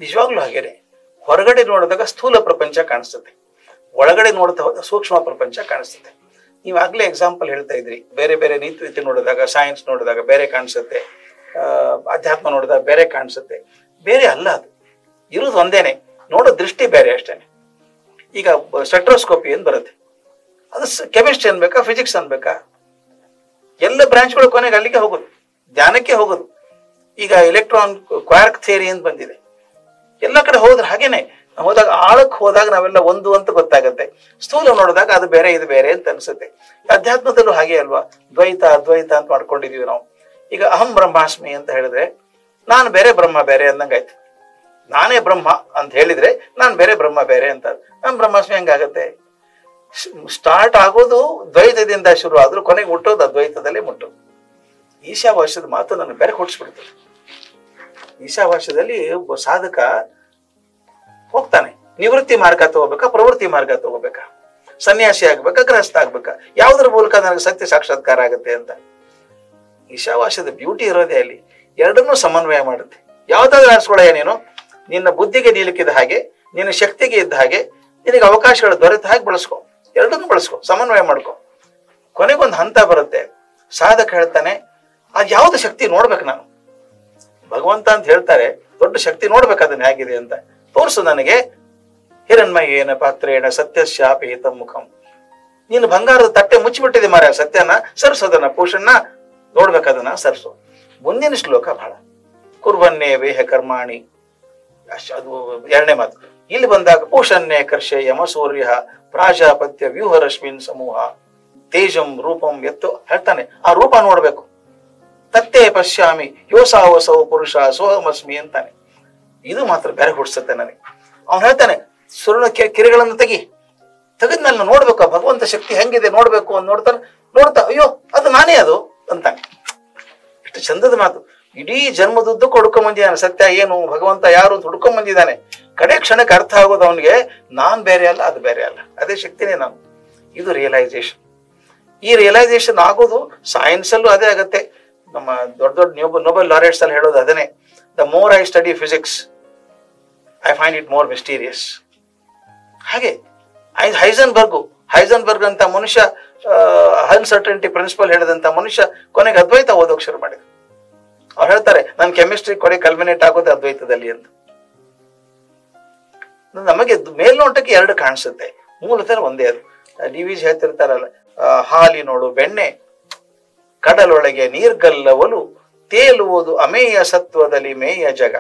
ನಿಜವಾಗ್ಲೂ ಹಾಗೇನೆ. ಹೊರಗಡೆ ನೋಡಿದಾಗ ಸ್ಥೂಲ ಪ್ರಪಂಚ ಕಾಣಿಸ್ತದೆ, ಒಳಗಡೆ ನೋಡ್ತಾ ಹೋದ ಸೂಕ್ಷ್ಮ ಪ್ರಪಂಚ ಕಾಣಿಸ್ತದೆ. ನೀವಾಗಲೇ ಎಕ್ಸಾಂಪಲ್ ಹೇಳ್ತಾ ಇದ್ರಿ, ಬೇರೆ ಬೇರೆ ನೀತಿ ನೋಡಿದಾಗ, ಸೈನ್ಸ್ ನೋಡಿದಾಗ ಬೇರೆ ಕಾಣಿಸುತ್ತೆ, ಅಧ್ಯಾತ್ಮ ನೋಡಿದಾಗ ಬೇರೆ ಕಾಣಿಸುತ್ತೆ. ಬೇರೆ ಅಲ್ಲ, ಅದು ಇರೋದು ಒಂದೇನೆ, ನೋಡೋ ದೃಷ್ಟಿ ಬೇರೆ ಅಷ್ಟೇನೆ. ಈಗ ಸ್ಪೆಕ್ಟ್ರೋಸ್ಕೋಪಿ ಅಂತ ಬರುತ್ತೆ, ಅದು ಕೆಮಿಸ್ಟ್ರಿ ಅನ್ಬೇಕಾ ಫಿಸಿಕ್ಸ್ ಅನ್ಬೇಕಾ? ಎಲ್ಲ ಬ್ರಾಂಚ್ಗಳು ಕೊನೆಗೆ ಅಲ್ಲಿಗೆ ಹೋಗೋದು, ಧ್ಯಾನಕ್ಕೆ ಹೋಗೋದು. ಈಗ ಎಲೆಕ್ಟ್ರಾನ್ ಕ್ವಾರ್ಕ್ ಥಿಯರಿ ಅಂತ ಬಂದಿದೆ, ಎಲ್ಲ ಕಡೆ ಹೋದ್ರೆ ಹಾಗೇನೆ. ಹೋದಾಗ ಆಳಕ್ಕೆ ಹೋದಾಗ ನಾವೆಲ್ಲ ಒಂದು ಅಂತ ಗೊತ್ತಾಗತ್ತೆ, ಸ್ಥೂಲ ನೋಡಿದಾಗ ಅದು ಬೇರೆ ಇದು ಬೇರೆ ಅಂತ ಅನ್ಸುತ್ತೆ. ಅಧ್ಯಾತ್ಮದಲ್ಲೂ ಹಾಗೆ ಅಲ್ವಾ, ದ್ವೈತ ಅದ್ವೈತ ಅಂತ ಮಾಡ್ಕೊಂಡಿದೀವಿ ನಾವು. ಈಗ ಅಹಂ ಬ್ರಹ್ಮಾಸ್ಮಿ ಅಂತ ಹೇಳಿದ್ರೆ ನಾನು ಬೇರೆ ಬ್ರಹ್ಮ ಬೇರೆ ಅಂದಂಗಾಯ್ತು. ನಾನೇ ಬ್ರಹ್ಮ ಅಂತ ಹೇಳಿದ್ರೆ ನಾನು ಬೇರೆ ಬ್ರಹ್ಮ ಬೇರೆ ಅಂತ, ನಾನು ಬ್ರಹ್ಮಾಸ್ಮಿ ಹೆಂಗಾಗತ್ತೆ? ಸ್ಟಾರ್ಟ್ ಆಗೋದು ದ್ವೈತದಿಂದ ಶುರು ಆದ್ರೂ ಕೊನೆಗೆ ಮುಟ್ಟೋದು ಅದ್ವೈತದಲ್ಲೇ ಮುಟ್ಟೋದು. ಈಶಾವಾಸ್ಯದ ಮಾತು ನನಗೆ ಬೇರೆ ಕೊಡಿಸ್ಬಿಡ್ತದೆ. ಈಶಾವಾಸ್ಯದಲ್ಲಿ ಒಬ್ಬ ಸಾಧಕ ಹೋಗ್ತಾನೆ, ನಿವೃತ್ತಿ ಮಾರ್ಗ ತಗೋಬೇಕಾ ಪ್ರವೃತ್ತಿ ಮಾರ್ಗ ತಗೋಬೇಕಾ, ಸನ್ಯಾಸಿ ಆಗ್ಬೇಕಾ ಗೃಹಸ್ಥ ಆಗ್ಬೇಕಾ, ಯಾವ್ದ್ರ ಮೂಲಕ ನನಗೆ ಸತ್ಯ ಸಾಕ್ಷಾತ್ಕಾರ ಆಗುತ್ತೆ ಅಂತ. ಈಶಾವಾಸ್ಯದ ಬ್ಯೂಟಿ ಇರೋದೇ ಅಲ್ಲಿ, ಎರಡನ್ನೂ ಸಮನ್ವಯ ಮಾಡುತ್ತೆ. ಯಾವ್ದಾದ್ರು ಆರಿಸ್ಕೊಳ್ಳಯ್ಯ ನೀನು, ನಿನ್ನ ಬುದ್ಧಿಗೆ ನೀಲಿಕ್ಕಿದ ಹಾಗೆ, ನಿನ್ನ ಶಕ್ತಿಗೆ ಇದ್ದ ಹಾಗೆ, ನಿನಗೆ ಅವಕಾಶಗಳು ದೊರೆತ ಹಾಗೆ ಬಳಸ್ಕೊ, ಎರಡನ್ನೂ ಬಳಸ್ಕೊ, ಸಮನ್ವಯ ಮಾಡ್ಕೊ. ಕೊನೆಗೊಂದು ಹಂತ ಬರುತ್ತೆ, ಸಾಧಕ ಹೇಳ್ತಾನೆ ಅದ್ ಯಾವ್ದು ಶಕ್ತಿ ನೋಡ್ಬೇಕು ನಾನು, ಭಗವಂತ ಅಂತ ಹೇಳ್ತಾರೆ, ದೊಡ್ಡ ಶಕ್ತಿ ನೋಡ್ಬೇಕು ಅದನ್ನ ಹೇಗಿದೆ ಅಂತ ತೋರಿಸು ನನಗೆ. ಹಿರಣ್ಮಯೇನ ಪಾತ್ರೇಣ ಸತ್ಯಶ್ಯಾಪೇತ ಮುಖಂ, ನೀನು ಬಂಗಾರದ ತಟ್ಟೆ ಮುಚ್ಚಿಬಿಟ್ಟಿದೆ ಮಾರ, ಸತ್ಯನ ಸರಿಸೋದನ್ನ ಪುರುಷನ್ನ ನೋಡ್ಬೇಕದನ್ನ ಸರಿಸು. ಮುಂದಿನ ಶ್ಲೋಕ ಬಹಳ ಕುರ್ವನ್ನೇ ವೇಹ ಕರ್ಮಾಣಿ, ಅದು ಎರಡನೇ ಮಾತು. ಇಲ್ಲಿ ಬಂದಾಗ ಪೂಷನ್ನೇ ಕರ್ಷೆ ಯಮ ಸೂರ್ಯ ಪ್ರಾಜಾಪತ್ಯ ವ್ಯೂಹ ರಶ್ಮಿನ್ ಸಮೂಹ ತೇಜಂ ರೂಪಂ ಎತ್ತು ಹೇಳ್ತಾನೆ, ಆ ರೂಪ ನೋಡ್ಬೇಕು. ತತ್ತೇ ಪಶ್ಯಾಮಿ ಯೋಸಾವಸೌ ಪುರುಷ ಸೋಹಮಸ್ಮಿ ಅಂತಾನೆ. ಇದು ಮಾತ್ರ ಬೇರೆ ಹುಡ್ಸುತ್ತೆ ನನಗೆ. ಅವ್ನು ಹೇಳ್ತಾನೆ ಸುರುಳ ಕಿರಿಗಳನ್ನು ತೆಗೆದ್ಮೇಲೆ ನೋಡ್ಬೇಕು, ಭಗವಂತ ಶಕ್ತಿ ಹೆಂಗಿದೆ ನೋಡ್ಬೇಕು ಅಂತ ನೋಡ್ತಾ ಅಯ್ಯೋ ಅದು ನಾನೇ ಅದು ಅಂತಾನೆ. ಎಷ್ಟು ಚಂದದ ಮಾತು. ಇಡೀ ಜನ್ಮದುದ್ದಕ್ಕೂ ಹುಡ್ಕೊಂಡ್ ಬಂದಿದ್ದಾನೆ, ಸತ್ಯ ಏನು ಭಗವಂತ ಯಾರು ಅಂತ ಹುಡ್ಕೊಂಡ್ ಬಂದಿದ್ದಾನೆ. ಕಡೆ ಕ್ಷಣಕ್ಕೆ ಅರ್ಥ ಆಗೋದು ಅವನಿಗೆ, ನಾನ್ ಬೇರೆ ಅಲ್ಲ ಅದು ಬೇರೆ ಅಲ್ಲ, ಅದೇ ಶಕ್ತಿನೇ ನಾನು. ಇದು ರಿಯಲೈಸೇಷನ್. ಈ ರಿಯಲೈಸೇಷನ್ ಆಗೋದು ಸೈನ್ಸ್ ಅಲ್ಲೂ ಅದೇ ಆಗತ್ತೆ. ನಮ್ಮ ದೊಡ್ಡ ದೊಡ್ಡ ನೊಬೆಲ್ ಲಾರೆಟ್ಸ್ ಅಲ್ಲಿ ಹೇಳೋದು ಅದನ್ನೇ, the more I study physics I find it more mysterious. ಹಾಗೆ ಹೈಸನ್ಬರ್ಗ್ ಅಂತ ಮನುಷ್ಯ, ಅನ್ಸರ್ಟನಿಟಿ ಪ್ರಿನ್ಸಿಪಲ್ ಹೇಳಿದಂತ ಮನುಷ್ಯ ಕೊನೆಗೆ ಅದ್ವೈತ ಓದೋಕ್ ಶುರು ಮಾಡಿದ. ಅವ್ರು ಹೇಳ್ತಾರೆ ನಾನು ಕೆಮಿಸ್ಟ್ರಿ ಕೊನೆ ಕಲ್ಮಿನೇಟ್ ಆಗೋದು ಅದ್ವೈತದಲ್ಲಿ ಅಂತ. ನಮಗೆ ಮೇಲ್ನೋಟಕ್ಕೆ ಎರಡು ಕಾಣಿಸುತ್ತೆ, ಮೂಲತಃ ಒಂದೇ. ಅದು ಡಿ.ವಿ.ಜಿ ಹೇಳ್ತಿರ್ತಾರಲ್ಲ, ಹಾಲಿನೋಡು ಬೆಣ್ಣೆ ಕಡಲೊಳಗೆ ನೀರ್ಗಲ್ಲವಲು ತೇಲುವುದು ಅಮೇಯ ಸತ್ವದಲ್ಲಿ ಮೇಯ ಜಗ,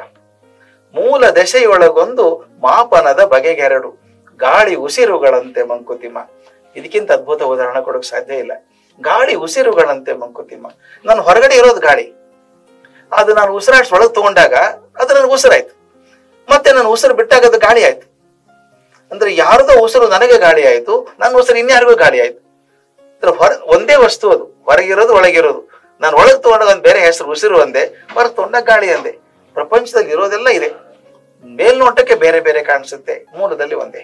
ಮೂಲ ದೆಸೆಯೊಳಗೊಂದು ಮಾಪನದ ಬಗೆಗೆರಡು ಗಾಳಿ ಉಸಿರುಗಳಂತೆ ಮಂಕುತಿಮ್ಮ. ಇದಕ್ಕಿಂತ ಅದ್ಭುತ ಉದಾಹರಣೆ ಕೊಡೋಕೆ ಸಾಧ್ಯ ಇಲ್ಲ. ಗಾಳಿ ಉಸಿರುಗಳಂತೆ ಮಂಕುತಿಮ್ಮ. ನಾನು ಹೊರಗಡೆ ಇರೋದು ಗಾಳಿ, ಅದು ನಾನು ಉಸಿರಾಡ್ಸಿ ಒಳಗೆ ತಗೊಂಡಾಗ ಅದು ನನಗೆ ಉಸಿರಾಯ್ತು, ಮತ್ತೆ ನಾನು ಉಸಿರು ಬಿಟ್ಟಾಗ ಅದು ಗಾಳಿ ಆಯ್ತು. ಅಂದ್ರೆ ಯಾರ್ದೋ ಉಸಿರು ನನಗೆ ಗಾಳಿ ಆಯ್ತು, ನನ್ನ ಉಸಿರು ಇನ್ಯಾರಿಗೂ ಗಾಳಿ ಆಯ್ತು. ಒಂದೇ ವಸ್ತು ಅದು, ಹೊರಗಿರೋದು ಒಳಗಿರೋದು. ನಾನು ಒಳಗೆ ತಗೊಂಡಾಗ ಒಂದು ಬೇರೆ ಹೆಸರು, ಉಸಿರು ಒಂದೇ, ಹೊರಗೆ ತಗೊಂಡಾಗ ಗಾಳಿ ಒಂದೇ. ಪ್ರಪಂಚದಲ್ಲಿ ಇರೋದೆಲ್ಲ ಇದೆ, ಮೇಲ್ನೋಟಕ್ಕೆ ಬೇರೆ ಬೇರೆ ಕಾಣಿಸುತ್ತೆ, ಮೂಲದಲ್ಲಿ ಒಂದೇ.